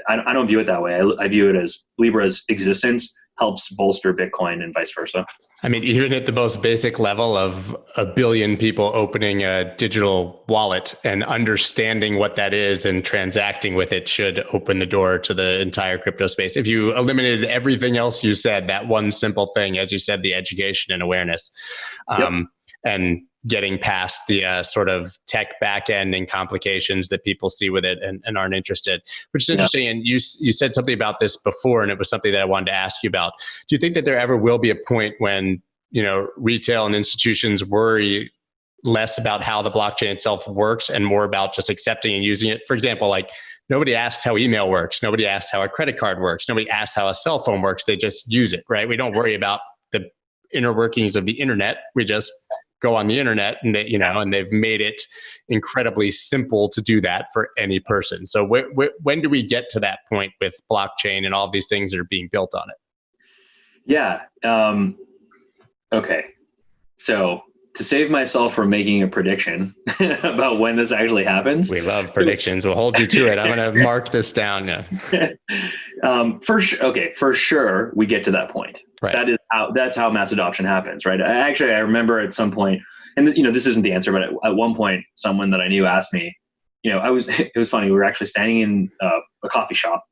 I don't view it that way. I view it as Libre's existence helps bolster Bitcoin and vice versa. I mean, even at the most basic level of a billion people opening a digital wallet and understanding what that is and transacting with it should open the door to the entire crypto space. If you eliminated everything else you said, that one simple thing, as you said, the education and awareness, and getting past the sort of tech backend and complications that people see with it and aren't interested, which is interesting. And you said something about this before, and it was something that I wanted to ask you about. Do you think that there ever will be a point when, retail and institutions worry less about how the blockchain itself works and more about just accepting and using it? For example, like nobody asks how email works. Nobody asks how a credit card works. Nobody asks how a cell phone works. They just use it, right? We don't worry about the inner workings of the internet. We just go on the internet and and they've made it incredibly simple to do that for any person. So when do we get to that point with blockchain and all of these things that are being built on it? Yeah. Okay. So to save myself from making a prediction about when this actually happens. We love predictions. We'll hold you to it. I'm going to mark this down. Yeah. For sure, we get to that point. Right. That's how mass adoption happens, right? I remember at some point, and this isn't the answer, but at one point, someone that I knew asked me, it was funny. We were actually standing in a coffee shop.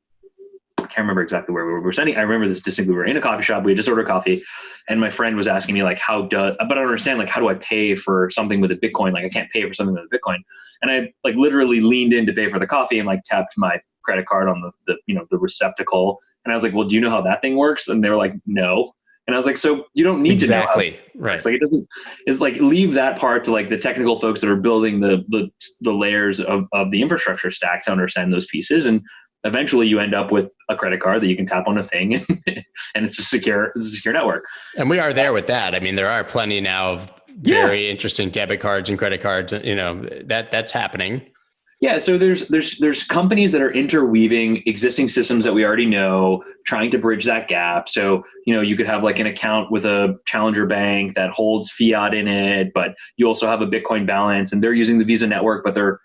I can't remember exactly where we were standing. I remember this distinctly. We were in a coffee shop. We had just ordered coffee, and my friend was asking me like, but I don't understand, like, how do I pay for something with a Bitcoin? Like, I can't pay for something with a Bitcoin. And I like literally leaned in to pay for the coffee and like tapped my credit card on the receptacle. And I was like, well, do you know how that thing works? And they were like, no. And I was like, so you don't need to know. Exactly. Right. It's like, it's like, leave that part to like the technical folks that are building the layers of the infrastructure stack to understand those pieces. And eventually you end up with a credit card that you can tap on a thing and it's a secure network. And we are there with that. I mean, there are plenty now of very interesting debit cards and credit cards, that's happening. Yeah. So there's companies that are interweaving existing systems that we already know, trying to bridge that gap. So, you could have like an account with a challenger bank that holds fiat in it, but you also have a Bitcoin balance and they're using the Visa network, but they're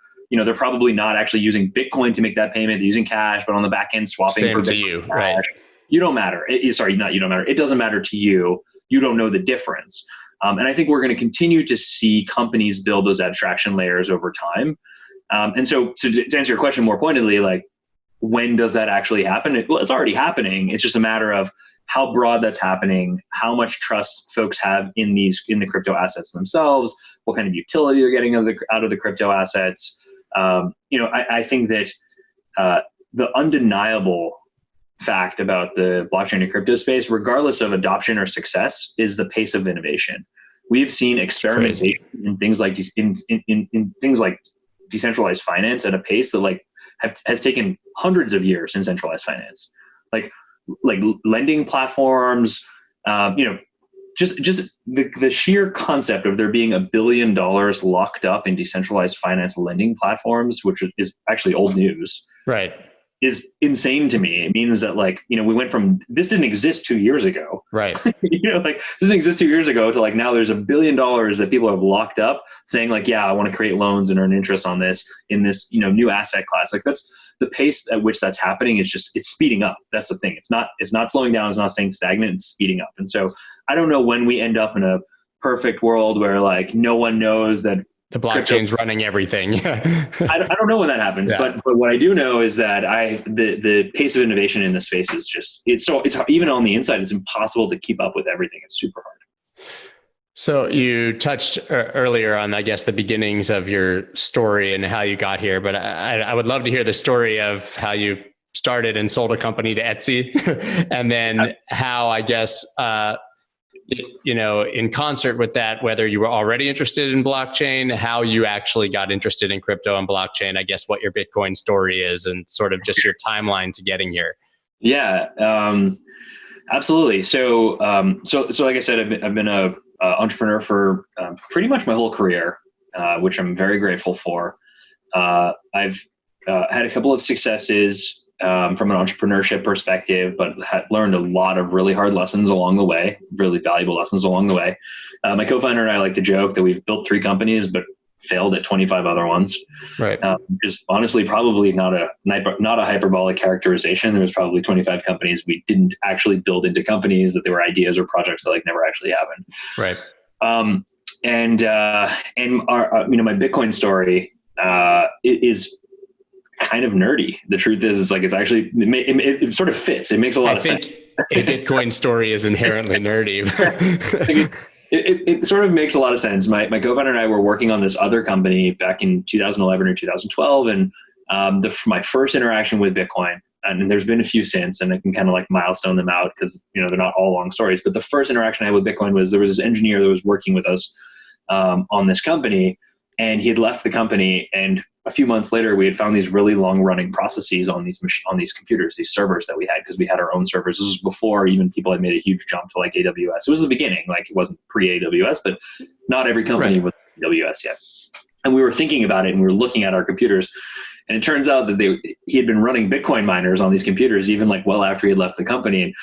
probably not actually using Bitcoin to make that payment. They're using cash, but on the back end swapping Same for to Bitcoin you, cash. right? You don't matter. You don't matter. It doesn't matter to you. You don't know the difference. And I think we're going to continue to see companies build those abstraction layers over time. And so to answer your question more pointedly, like, when does that actually happen? It's already happening. It's just a matter of how broad that's happening, how much trust folks have in the crypto assets themselves, what kind of utility they're getting out of the crypto assets. I think that the undeniable fact about the blockchain and crypto space, regardless of adoption or success, is the pace of innovation. We've seen experimentation in things like in things like decentralized finance at a pace that has taken hundreds of years in centralized finance, like lending platforms. Just the sheer concept of there being $1 billion locked up in decentralized finance lending platforms, which is actually old news, right, is insane to me. It means that we went from this didn't exist 2 years ago, right? This didn't exist 2 years ago to now there's $1 billion that people have locked up, saying I want to create loans and earn interest on this in this new asset class. That's the pace at which that's happening. It's speeding up. That's the thing. It's not slowing down. It's not staying stagnant. It's speeding up. And so I don't know when we end up in a perfect world where no one knows that the blockchain's running everything. I don't know when that happens, but what I do know is that the pace of innovation in this space is it's even on the inside, it's impossible to keep up with everything. It's super hard. So you touched earlier on, I guess, the beginnings of your story and how you got here, but I would love to hear the story of how you started and sold a company to Etsy and then how, I guess, in concert with that, whether you were already interested in blockchain, how you actually got interested in crypto and blockchain, I guess what your Bitcoin story is and sort of just your timeline to getting here. Yeah, absolutely. So like I said, I've been a entrepreneur for pretty much my whole career, which I'm very grateful for. I've had a couple of successes from an entrepreneurship perspective, but had learned a lot of really hard lessons along the way, really valuable lessons along the way. My co-founder and I like to joke that we've built 3 companies, but failed at 25 other ones. Right. Just honestly, probably not a hyperbolic characterization. There was probably 25 companies we didn't actually build into companies, that they were ideas or projects that never actually happened. Right. And our my Bitcoin story is kind of nerdy. The truth is, it's actually, it sort of fits. It makes a lot of sense. A Bitcoin story is inherently nerdy. It sort of makes a lot of sense. My co-founder and I were working on this other company back in 2011 or 2012. And my first interaction with Bitcoin, and there's been a few since, and I can kind of milestone them out because, they're not all long stories. But the first interaction I had with Bitcoin was there was this engineer that was working with us on this company, and he had left the company, and a few months later, we had found these really long-running processes on these computers, these servers that we had, because we had our own servers. This was before even people had made a huge jump to AWS. It was the beginning, it wasn't pre-AWS, but not every company was AWS yet. And we were thinking about it, and we were looking at our computers, and it turns out that he had been running Bitcoin miners on these computers even well after he had left the company. And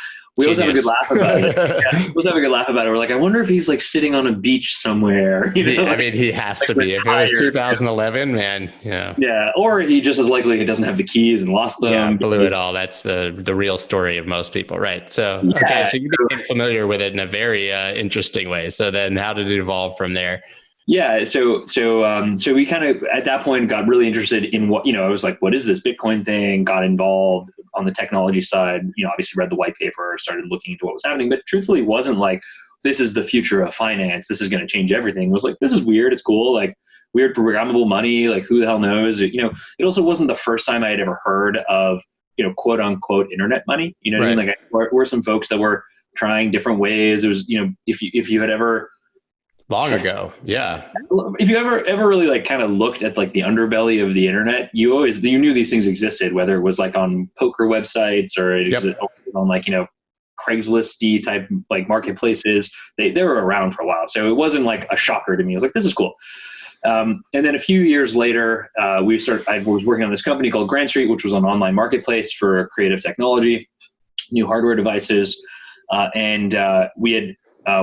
we always have a good Genius. laugh about it. Yeah, we always have a good laugh about it. We're like, I wonder if he's like sitting on a beach somewhere. I mean, he has to be. If it was 2011, man, Yeah, or he just as likely he doesn't have the keys and lost them. Yeah, blew it all. That's the real story of most people, right? So, okay, so you became familiar with it in a very interesting way. So then how did it evolve from there? Yeah, so we kind of at that point got really interested in what, I was like, what is this Bitcoin thing? Got involved on the technology side, obviously read the white paper, started looking into what was happening, but truthfully wasn't like, this is the future of finance. This is going to change everything. It was like, this is weird. It's cool. Like weird programmable money. Like who the hell knows? It also wasn't the first time I had ever heard of, quote unquote internet money. You know what I mean? Like were some folks that were trying different ways. It was, if you had ever long ago. Yeah. If you ever really like kind of looked at like the underbelly of the internet, you knew these things existed, whether it was like on poker websites or it existed on like, Craigslist-y type like marketplaces. They were around for a while. So it wasn't like a shocker to me. I was like, this is cool. And then a few years later, I was working on this company called Grand Street, which was an online marketplace for creative technology, new hardware devices. And we had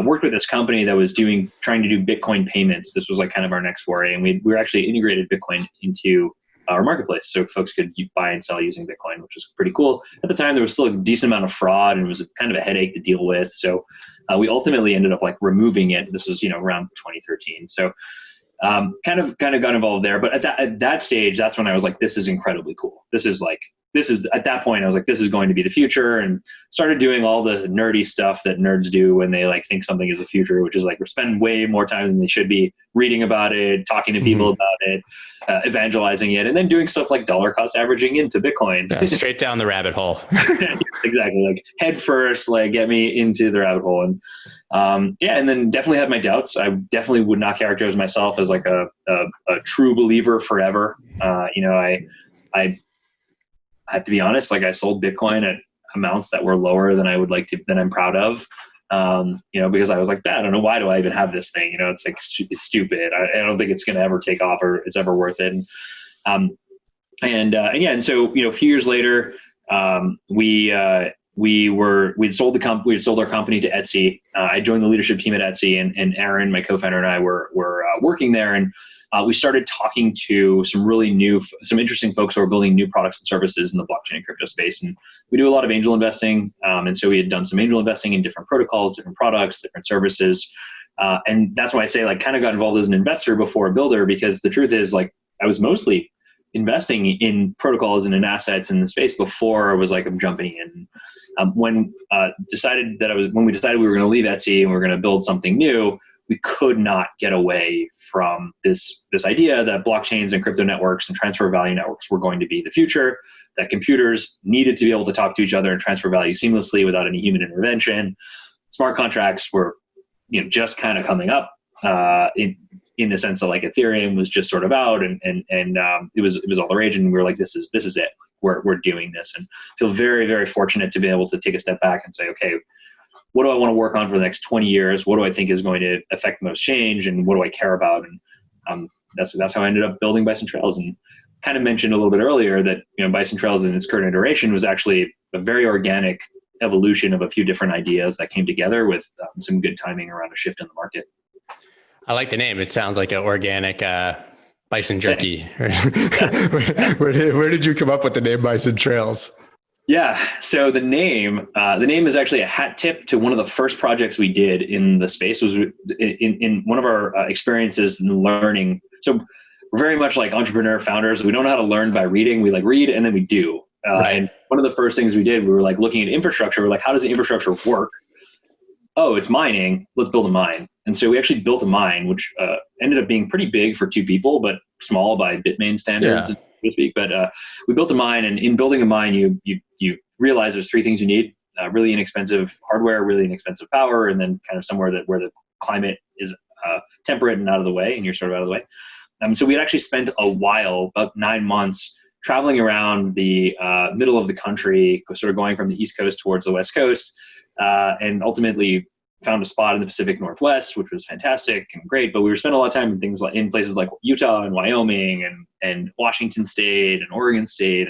worked with this company that was trying to do Bitcoin payments. This was like kind of our next foray. And we were actually integrated Bitcoin into our marketplace. So folks could buy and sell using Bitcoin, which was pretty cool. At the time, there was still a decent amount of fraud and it was kind of a headache to deal with. So we ultimately ended up like removing it. This was, around 2013. So kind of got involved there. But at that stage, that's when I was like, this is incredibly cool. At that point, I was like, this is going to be the future, and started doing all the nerdy stuff that nerds do when they like think something is the future, which is like, we're spending way more time than they should be reading about it, talking to people about it, evangelizing it, and then doing stuff like dollar cost averaging into Bitcoin. Yeah, straight down the rabbit hole. Exactly. Like head first, like get me into the rabbit hole. And and then definitely had my doubts. I definitely would not characterize myself as like a true believer forever. I have to be honest, like I sold Bitcoin at amounts that were lower than I would like to, than I'm proud of. Because I was like, I don't know, why do I even have this thing? It's like, it's stupid. I don't think it's going to ever take off or it's ever worth it. And so, a few years later, we'd sold our company to Etsy. I joined the leadership team at Etsy, and Aaron, my co-founder, and I were working there, and we started talking to some interesting folks who are building new products and services in the blockchain and crypto space. And we do a lot of angel investing. And so we had done some angel investing in different protocols, different products, different services. And that's why I say like kind of got involved as an investor before a builder, because the truth is like I was mostly investing in protocols and in assets in the space before I was like, I'm jumping in. When we decided we were going to leave Etsy and we were going to build something new, we could not get away from this idea that blockchains and crypto networks and transfer value networks were going to be the future, that computers needed to be able to talk to each other and transfer value seamlessly without any human intervention. Smart contracts were, just kind of coming up in the sense that like Ethereum was just sort of out and it was all the rage, and we were like, this is it. We're doing this, and feel very, very fortunate to be able to take a step back and say, okay, what do I want to work on for the next 20 years? What do I think is going to affect the most change? And what do I care about? And that's how I ended up building Bison Trails. And kind of mentioned a little bit earlier that, Bison Trails in its current iteration was actually a very organic evolution of a few different ideas that came together with some good timing around a shift in the market. I like the name. It sounds like an organic bison jerky. Where did you come up with the name Bison Trails? Yeah. So the name is actually a hat tip to one of the first projects we did in the space. Was in one of our experiences in learning. So we're very much like entrepreneur founders. We don't know how to learn by reading. We like read and then we do. Right. And one of the first things we did, we were like looking at infrastructure. We're like, how does the infrastructure work? Oh, it's mining. Let's build a mine. And so we actually built a mine, which ended up being pretty big for two people, but small by Bitmain standards. Yeah. So to speak. But we built a mine, and in building a mine, you realize there's three things you need: really inexpensive hardware, really inexpensive power, and then kind of somewhere where the climate is temperate and out of the way, and you're sort of out of the way. So we had actually spent a while, about 9 months, traveling around the middle of the country, sort of going from the East Coast towards the West Coast, and ultimately found a spot in the Pacific Northwest, which was fantastic and great. But we were spending a lot of time in things like in places like Utah and Wyoming and Washington State and Oregon State,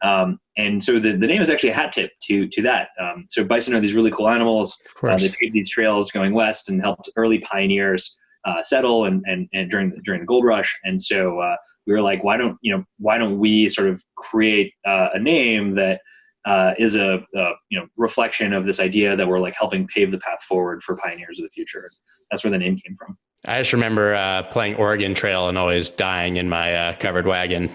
And so the name is actually a hat tip to that. So bison are these really cool animals. They paved these trails going west and helped early pioneers settle and during the gold rush. And so we were like, why don't we sort of create a name that is a reflection of this idea that we're like helping pave the path forward for pioneers of the future. That's where the name came from. I just remember playing Oregon Trail and always dying in my covered wagon.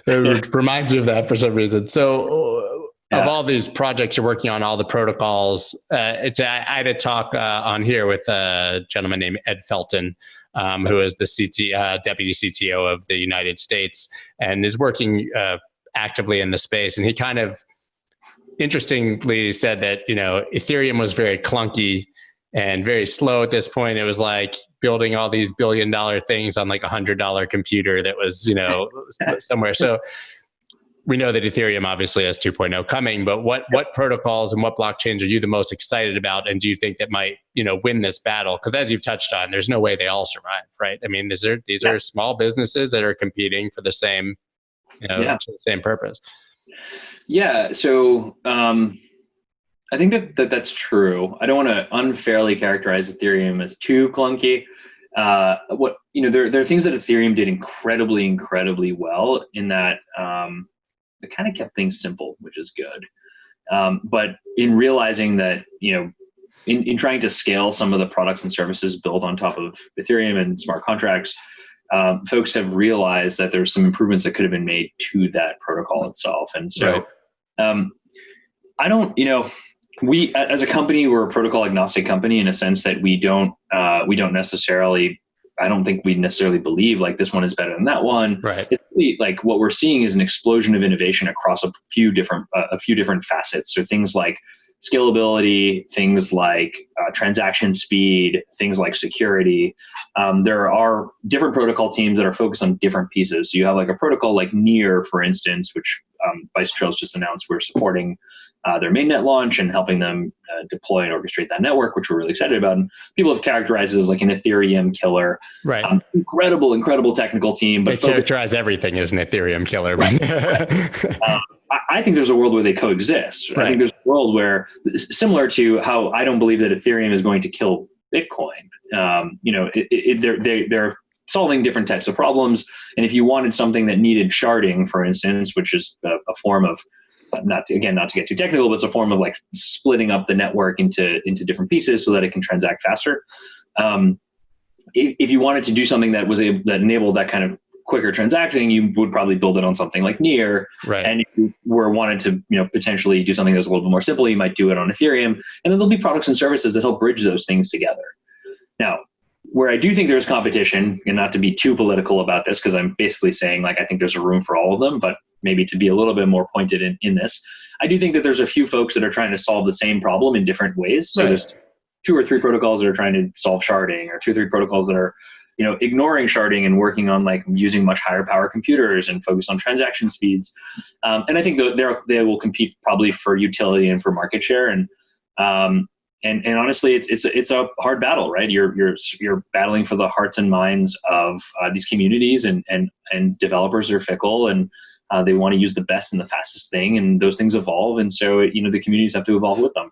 It reminds me of that for some reason. So of all these projects you're working on, all the protocols, I had a talk on here with a gentleman named Ed Felton, who is the deputy CTO of the United States and is working actively in the space. And he kind of interestingly said that, Ethereum was very clunky and very slow at this point. It was like building all these $1 billion things on like $100 computer that was, somewhere. So we know that Ethereum obviously has 2.0 coming, but what protocols and what blockchains are you the most excited about? And do you think that might, win this battle? Because as you've touched on, there's no way they all survive, right? I mean, these are small businesses that are competing for the same, same purpose. Yeah. So I think that's true. I don't want to unfairly characterize Ethereum as too clunky. There are things that Ethereum did incredibly well in that it kind of kept things simple, which is good. But in realizing that, in trying to scale some of the products and services built on top of Ethereum and smart contracts, folks have realized that there's some improvements that could have been made to that protocol itself. And so I don't, we as a company, we're a protocol agnostic company in a sense that we don't necessarily, I don't think we necessarily believe like this one is better than that one. Right. It's really like what we're seeing is an explosion of innovation across a few different facets. So things like scalability, things like transaction speed, things like security. There are different protocol teams that are focused on different pieces. So you have like a protocol like Near, for instance, which Bison Trails just announced we're supporting their mainnet launch and helping them deploy and orchestrate that network, which we're really excited about. And people have characterized it as like an Ethereum killer. Right. Incredible technical team. But they characterize everything as an Ethereum killer. Right. I think there's a world where they coexist. Right. I think there's a world where, similar to how I don't believe that Ethereum is going to kill Bitcoin. They're solving different types of problems. And if you wanted something that needed sharding, for instance, which is a form of, not to get too technical, but it's a form of like splitting up the network into different pieces so that it can transact faster. If you wanted to do something that that enabled that kind of quicker transacting, you would probably build it on something like Near. Right. And if you wanted to, potentially do something that's a little bit more simple, you might do it on Ethereum. And then there'll be products and services that help bridge those things together. Now, where I do think there's competition, and not to be too political about this, because I'm basically saying like I think there's a room for all of them, but maybe to be a little bit more pointed in this, I do think that there's a few folks that are trying to solve the same problem in different ways. So there's 2 or 3 protocols that are trying to solve sharding, or 2 or 3 protocols that are ignoring sharding and working on like using much higher power computers and focus on transaction speeds. And I think they will compete probably for utility and for market share. And honestly, it's a hard battle, right? You're battling for the hearts and minds of these communities, and developers are fickle, and they want to use the best and the fastest thing, and those things evolve. And so, the communities have to evolve with them.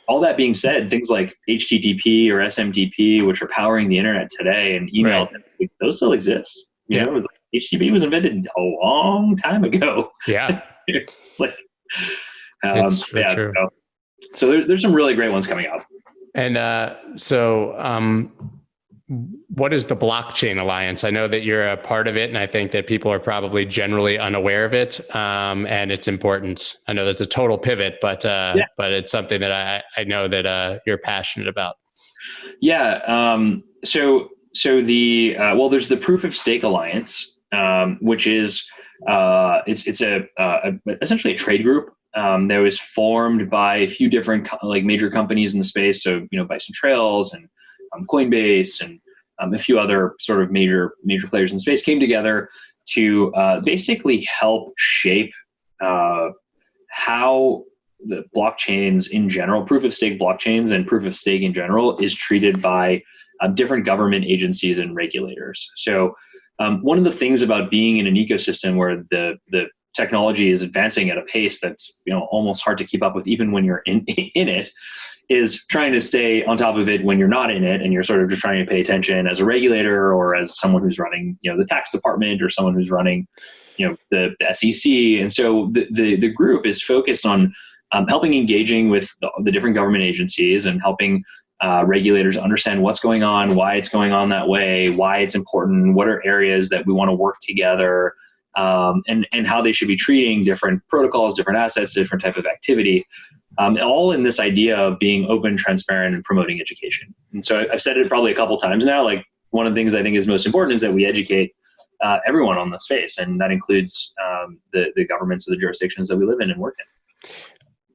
All that being said, things like HTTP or SMTP, which are powering the internet today, and email, those still exist. HTTP was invented a long time ago. Yeah. It's like, it's true. So there's some really great ones coming out. And what is the Blockchain Alliance? I know that you're a part of it, and I think that people are probably generally unaware of it and its importance. I know that's a total pivot, but it's something that I know that you're passionate about. Yeah. So there's the Proof of Stake Alliance, which is it's essentially a trade group that was formed by a few different major companies in the space. So Bison Trails and Coinbase and a few other sort of major players in the space came together to basically help shape how the blockchains in general, proof of stake blockchains and proof of stake in general, is treated by different government agencies and regulators. So One of the things about being in an ecosystem where the technology is advancing at a pace that's almost hard to keep up with, even when you're in it, is trying to stay on top of it when you're not in it, and you're sort of just trying to pay attention as a regulator or as someone who's running the tax department or someone who's running the SEC. And so the group is focused on helping engaging with the different government agencies and helping regulators understand what's going on, why it's going on that way, why it's important, what are areas that we want to work together, and how they should be treating different protocols, different assets, different type of activity, all in this idea of being open, transparent, and promoting education. And so I've said it probably a couple times now, like one of the things I think is most important is that we educate everyone on the space, and that includes the governments of the jurisdictions that we live in and work in.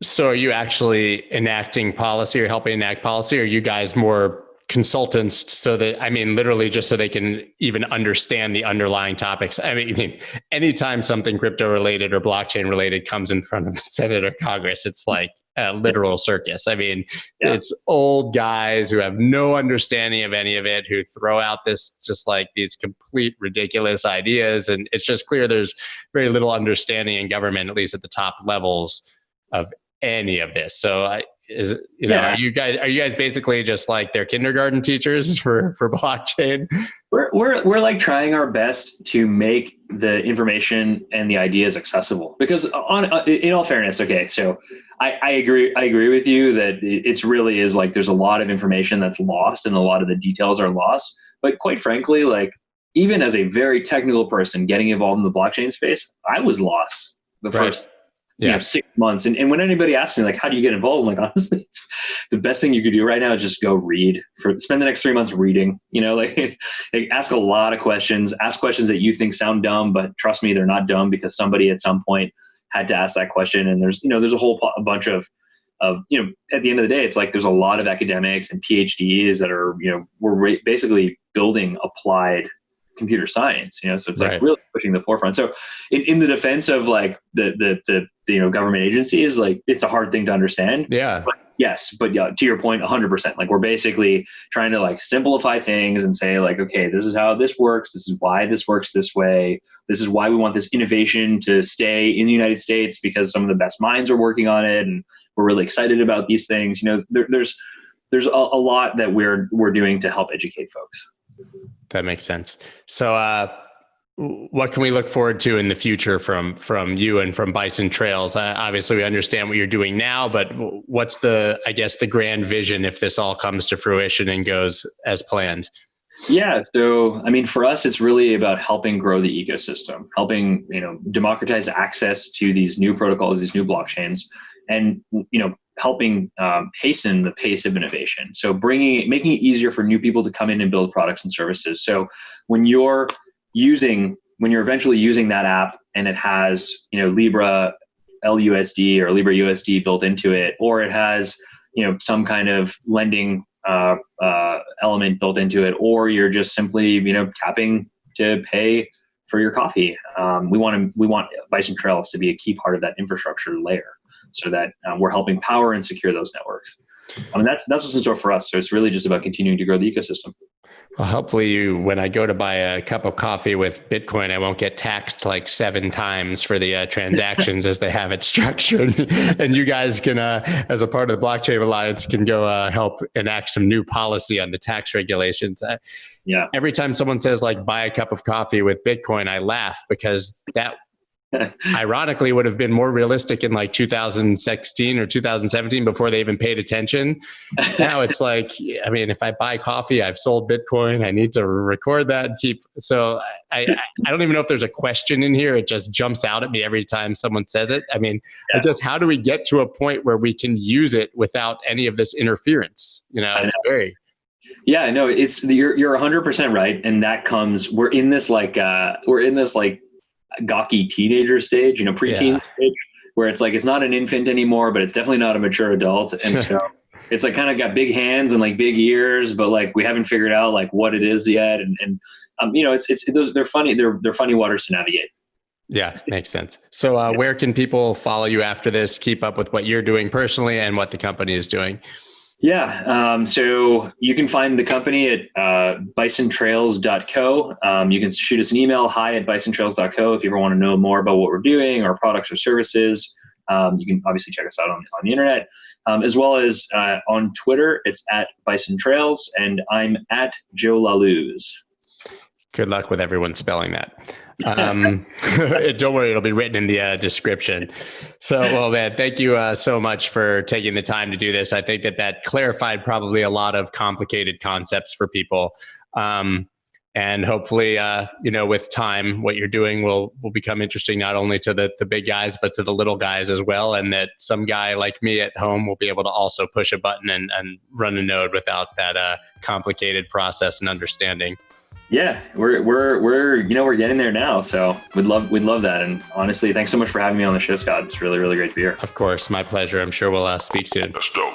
So are you actually enacting policy or helping enact policy? Or are you guys more consultants so that, literally just so they can even understand the underlying topics? Anytime something crypto related or blockchain related comes in front of the Senate or Congress, it's like a literal circus. It's old guys who have no understanding of any of it, who throw out these complete ridiculous ideas. And it's just clear there's very little understanding in government, at least at the top levels, of any of this. So are you guys basically just like their kindergarten teachers for blockchain? We're like trying our best to make the information and the ideas accessible, because in all fairness, okay, so I agree with you that it's really is like there's a lot of information that's lost and a lot of the details are lost. But quite frankly, like even as a very technical person getting involved in the blockchain space, I was lost the first 6 months. And when anybody asks me, like, how do you get involved? I'm like, honestly, the best thing you could do right now is just go spend the next 3 months reading, like ask a lot of questions, ask questions that you think sound dumb, but trust me, they're not dumb because somebody at some point had to ask that question. And there's a bunch of at the end of the day, it's like, there's a lot of academics and PhDs that are, we're basically building applied computer science, so it's like really pushing the forefront. So in the defense of like the government agencies, like it's a hard thing to understand. Yeah. But to your point, 100%, like we're basically trying to like simplify things and say like, okay, this is how this works. This is why this works this way. This is why we want this innovation to stay in the United States, because some of the best minds are working on it. And we're really excited about these things. There's a lot that we're doing to help educate folks. That makes sense. So what can we look forward to in the future from you and from Bison Trails? Obviously, we understand what you're doing now, but what's the grand vision if this all comes to fruition and goes as planned? Yeah. So, for us, it's really about helping grow the ecosystem, helping, democratize access to these new protocols, these new blockchains, and, helping hasten the pace of innovation. So making it easier for new people to come in and build products and services. So when you're eventually using that app and it has, Libra LUSD or Libre USD built into it, or it has, some kind of lending element built into it, or you're just simply, tapping to pay for your coffee. We want Bison Trails to be a key part of that infrastructure layer, so that we're helping power and secure those networks. That's what's in store for us. So it's really just about continuing to grow the ecosystem. Well, hopefully when I go to buy a cup of coffee with Bitcoin, I won't get taxed like 7 times for the transactions as they have it structured. And you guys can, as a part of the Blockchain Alliance, can go help enact some new policy on the tax regulations. Every time someone says like buy a cup of coffee with Bitcoin, I laugh, because that ironically would have been more realistic in like 2016 or 2017 before they even paid attention. Now it's like, if I buy coffee, I've sold Bitcoin, I need to record that and keep. So I don't even know if there's a question in here. It just jumps out at me every time someone says it. I guess how do we get to a point where we can use it without any of this interference? It's very. Yeah, no, you're 100% right. And that comes, we're in this gawky teenager stage, preteen stage, where it's like, it's not an infant anymore, but it's definitely not a mature adult. And so it's like kind of got big hands and like big ears, but like we haven't figured out like what it is yet. And they're funny. They're funny waters to navigate. Yeah, makes sense. So where can people follow you after this, keep up with what you're doing personally and what the company is doing? Yeah. So you can find the company at bisontrails.co. You can shoot us an email, hi@bisontrails.co, if you ever want to know more about what we're doing, our products or services. You can obviously check us out on the internet, as well as on Twitter. It's @BisonTrails, and I'm @Joe Lallouz. Good luck with everyone spelling that. Don't worry, it'll be written in the description. So, well, man, thank you so much for taking the time to do this. I think that clarified probably a lot of complicated concepts for people. And hopefully, with time, what you're doing will become interesting not only to the big guys, but to the little guys as well. And that some guy like me at home will be able to also push a button and run a node without that complicated process and understanding. Yeah, we're getting there now. So we'd love that. And honestly, thanks so much for having me on the show, Scott. It's really, really great to be here. Of course, my pleasure. I'm sure we'll speak soon. Let's go.